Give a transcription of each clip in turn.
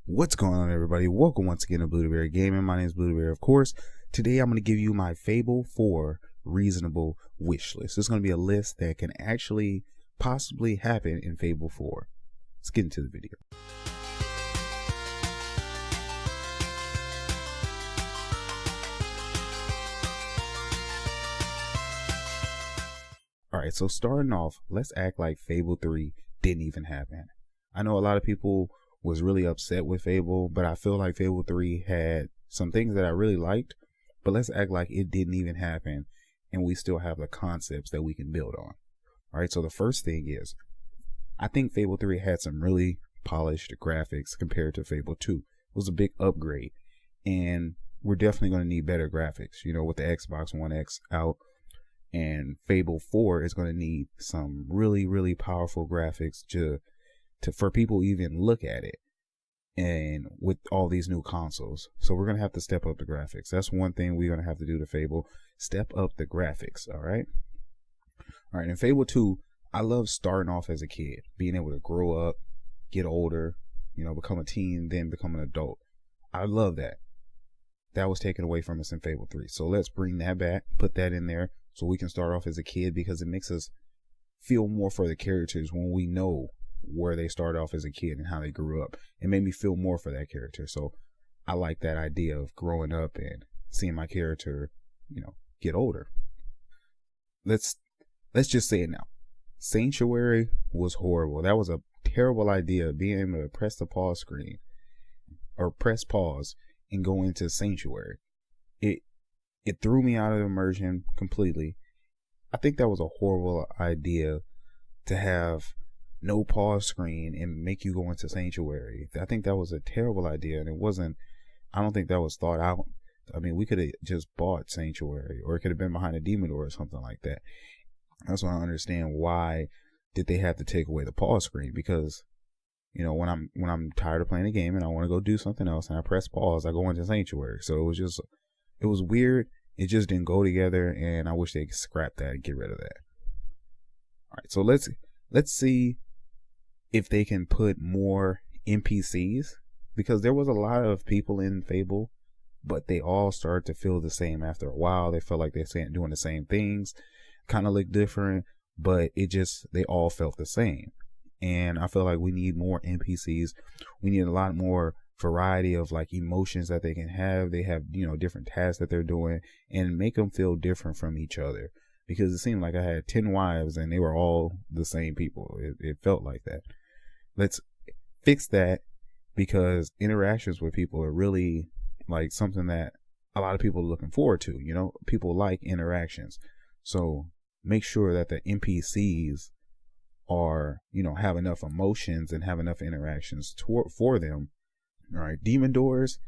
What's going on, everybody? Welcome once again to Bluedaberry Gaming. My name is Bluedaberry, of course. Today I'm going to give you my Fable 4 reasonable wish list. This is going to be a list that can actually possibly happen in Fable 4. Let's get into the video. Alright, so starting off, let's act like Fable 3 didn't even happen. I know a lot of people was really upset with Fable, but I feel like Fable 3 had some things that I really liked, but let's act like it didn't even happen and we still have the concepts that we can build on. Alright, so the first thing is, I think Fable 3 had some really polished graphics compared to Fable 2. It was a big upgrade, and we're definitely going to need better graphics, you know, with the Xbox One X out. And Fable 4 is going to need some really powerful graphics for people to even look at it, and with all these new consoles. So we're going to have to step up the graphics. That's one thing we're going to have to do to Fable. Step up the graphics, all right? All right, in Fable 2, I love starting off as a kid, being able to grow up, get older, you know, become a teen, then become an adult. I love that. That was taken away from us in Fable 3. So let's bring that back, put that in there, so we can start off as a kid, because it makes us feel more for the characters when we know where they started off as a kid and how they grew up. It made me feel more for that character. So I like that idea of growing up and seeing my character, you know, get older. Let's just say it now. Sanctuary was horrible. That was a terrible idea, being able to press the pause screen or press pause and go into Sanctuary. It threw me out of immersion completely. I think that was a horrible idea, to have no pause screen and make you go into Sanctuary. I think that was a terrible idea, and I don't think that was thought out. I mean, we could have just bought Sanctuary, or it could have been behind a demon door or something like that. That's why I understand why did they have to take away the pause screen, because, you know, when I'm tired of playing a game and I want to go do something else and I press pause, I go into Sanctuary. So it was weird. It just didn't go together, and I wish they could scrap that and get rid of that. All right, so let's see if they can put more NPCs, because there was a lot of people in Fable, but they all started to feel the same after a while. They felt like they're doing the same things, kind of look different, but they all felt the same. And I feel like we need more NPCs. We need a lot more variety of like emotions that they can have. They have, you know, different tasks that they're doing, and make them feel different from each other, because it seemed like I had 10 wives and they were all the same people. It felt like that. Let's fix that, because interactions with people are really like something that a lot of people are looking forward to. You know, people like interactions. So make sure that the NPCs are, you know, have enough emotions and have enough interactions for them. All right, demon doors,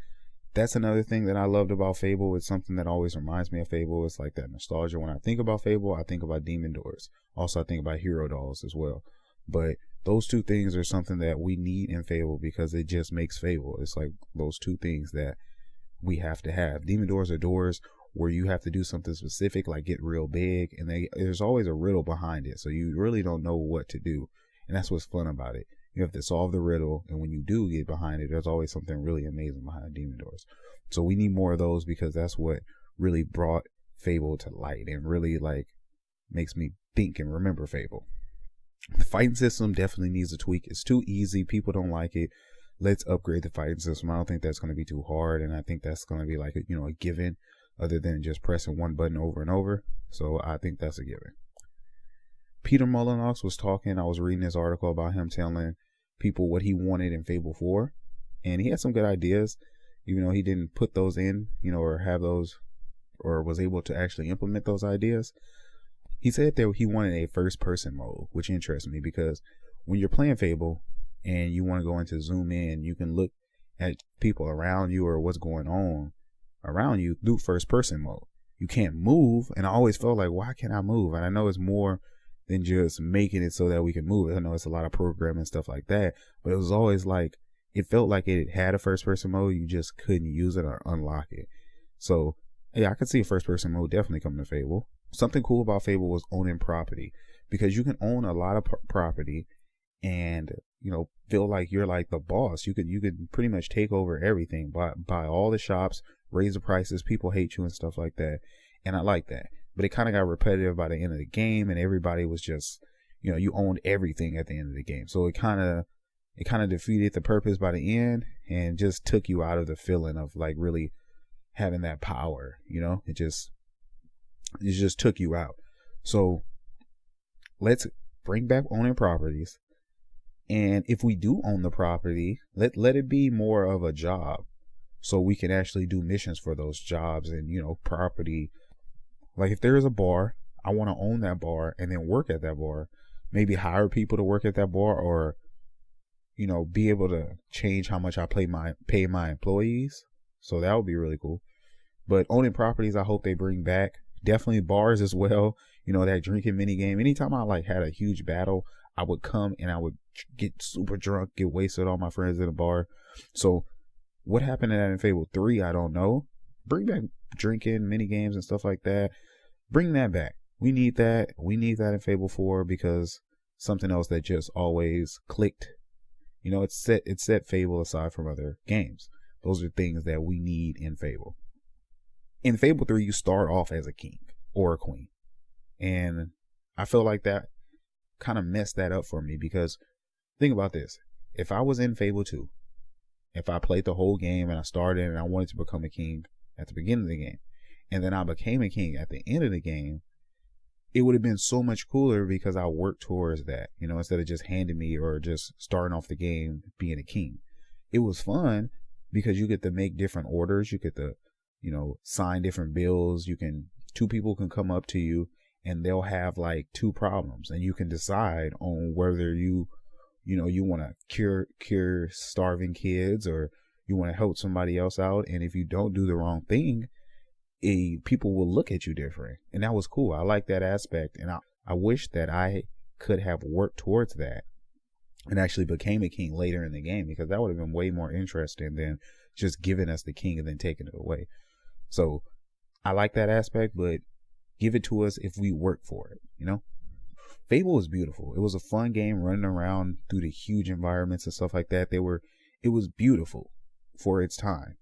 that's another thing that I loved about Fable. It's something that always reminds me of Fable. It's like that nostalgia. When I think about Fable, I think about demon doors. Also, I think about hero dolls as well. But those two things are something that we need in Fable, because it just makes Fable. It's like those two things that we have to have. Demon doors are doors where you have to do something specific, like get real big, and there's always a riddle behind it, so you really don't know what to do, and that's what's fun about it. You have to solve the riddle, and when you do get behind it, there's always something really amazing behind demon doors. So we need more of those, because that's what really brought Fable to light and really like makes me think and remember Fable. The fighting system definitely needs a tweak. It's too easy. People don't like it. Let's upgrade the fighting system. I don't think that's going to be too hard, and I think that's going to be like a given, other than just pressing one button over and over. So I think that's a given. Peter Molyneux was talking. I was reading this article about him telling people what he wanted in Fable 4, and he had some good ideas, even though he didn't put those in, you know, or have those, or was able to actually implement those ideas. He said that he wanted a first person mode, which interests me, because when you're playing Fable and you want to go into zoom in, you can look at people around you or what's going on around you through first person mode. You can't move, and I always felt like, why can't I move? And I know it's more than just making it so that we can move. I know it's a lot of programming and stuff like that, but it was always like, it felt like it had a first person mode, you just couldn't use it or unlock it. So yeah, I could see a first person mode definitely coming to Fable. Something cool about Fable was owning property, because you can own a lot of property, and feel like you're like the boss. You could pretty much take over everything, buy all the shops, raise the prices. People hate you and stuff like that. And I like that. But it kind of got repetitive by the end of the game, and everybody was just, you owned everything at the end of the game. So it kind of defeated the purpose by the end and just took you out of the feeling of like really having that power. It just took you out. So let's bring back owning properties. And if we do own the property, let it be more of a job, so we can actually do missions for those jobs and, property. Like if there is a bar, I want to own that bar and then work at that bar, maybe hire people to work at that bar, or, be able to change how much I pay my employees. So that would be really cool. But owning properties, I hope they bring back. Definitely bars as well. That drinking mini game. Anytime I like had a huge battle, I would come and I would get super drunk, get wasted, all my friends in a bar. So what happened to that in Fable 3, I don't know. Bring back drinking, mini games and stuff like that. Bring that back. We need that. We need that in Fable 4, because something else that just always clicked. It set Fable aside from other games. Those are things that we need in Fable. In Fable 3, you start off as a king or a queen. And I feel like that kind of messed that up for me, because think about this. If I was in Fable 2, if I played the whole game and I started and I wanted to become a king at the beginning of the game, and then I became a king at the end of the game, it would have been so much cooler because I worked towards that, instead of just handing me or just starting off the game being a king. It was fun because you get to make different orders. You get to, sign different bills. Two people can come up to you and they'll have like two problems, and you can decide on whether you want to cure starving kids, or you want to help somebody else out. And if you don't do the wrong thing, people will look at you different. And that was cool. I like that aspect. And I wish that I could have worked towards that and actually became a king later in the game, because that would have been way more interesting than just giving us the king and then taking it away. So I like that aspect, but give it to us if we work for it, Fable was beautiful. It was a fun game, running around through the huge environments and stuff like that. It was beautiful for its time.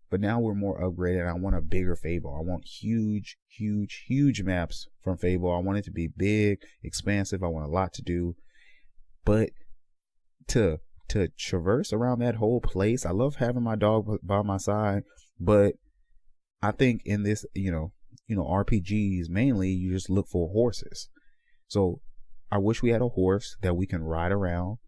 But now we're more upgraded. I want a bigger Fable. I want huge, huge, huge maps from Fable. I want it to be big, expansive. I want a lot to do. But to traverse around that whole place, I love having my dog by my side. But I think in this, RPGs, mainly you just look for horses. So I wish we had a horse that we can ride around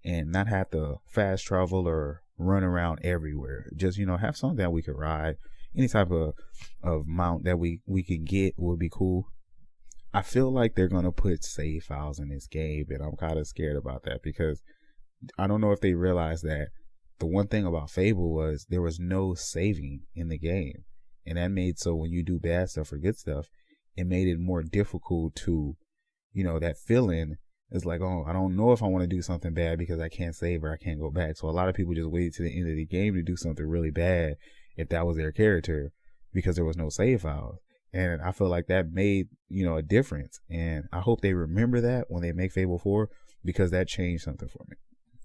and not have to fast travel or run around everywhere. Just, have something that we could ride. Any type of mount that we can get would be cool. I feel like they're going to put save files in this game, and I'm kind of scared about that, because I don't know if they realize that the one thing about Fable was there was no saving in the game. And that made so when you do bad stuff or good stuff, it made it more difficult to, that feeling is like, oh, I don't know if I want to do something bad because I can't save or I can't go back. So a lot of people just waited to the end of the game to do something really bad if that was their character, because there was no save file. And I feel like that made, a difference. And I hope they remember that when they make Fable 4, because that changed something for me.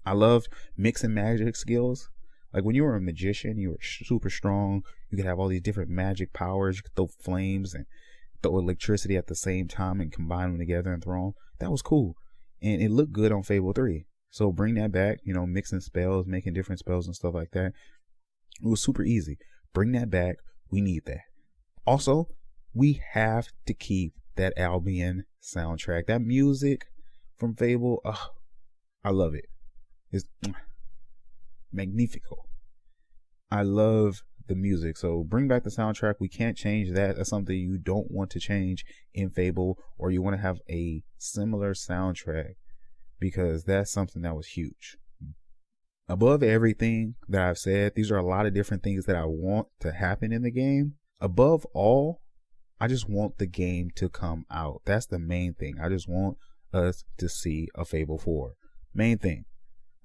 I loved mixing magic skills. Like when you were a magician, you were super strong. You could have all these different magic powers. You could throw flames and throw electricity at the same time and combine them together and throw them. That was cool. And it looked good on Fable 3. So bring that back, mixing spells, making different spells and stuff like that. It was super easy. Bring that back. We need that. Also, we have to keep that Albion soundtrack. That music from Fable, I love it. It's magnifico. I love the music. So bring back the soundtrack. We can't change that. That's something you don't want to change in Fable, or you want to have a similar soundtrack, because that's something that was huge. Above everything that I've said, these are a lot of different things that I want to happen in the game. Above all, I just want the game to come out. That's the main thing. I just want us to see a Fable 4. Main thing.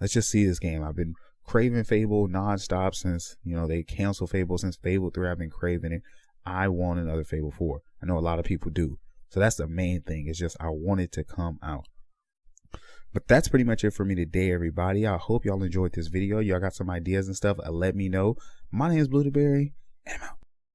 Let's just see this game. I've been craving Fable nonstop since, they canceled Fable. Since Fable 3, I've been craving it. I want another Fable 4. I know a lot of people do. So that's the main thing. It's just I want it to come out. But that's pretty much it for me today, everybody. I hope y'all enjoyed this video. Y'all got some ideas and stuff. Let me know. My name is Bluedaberry.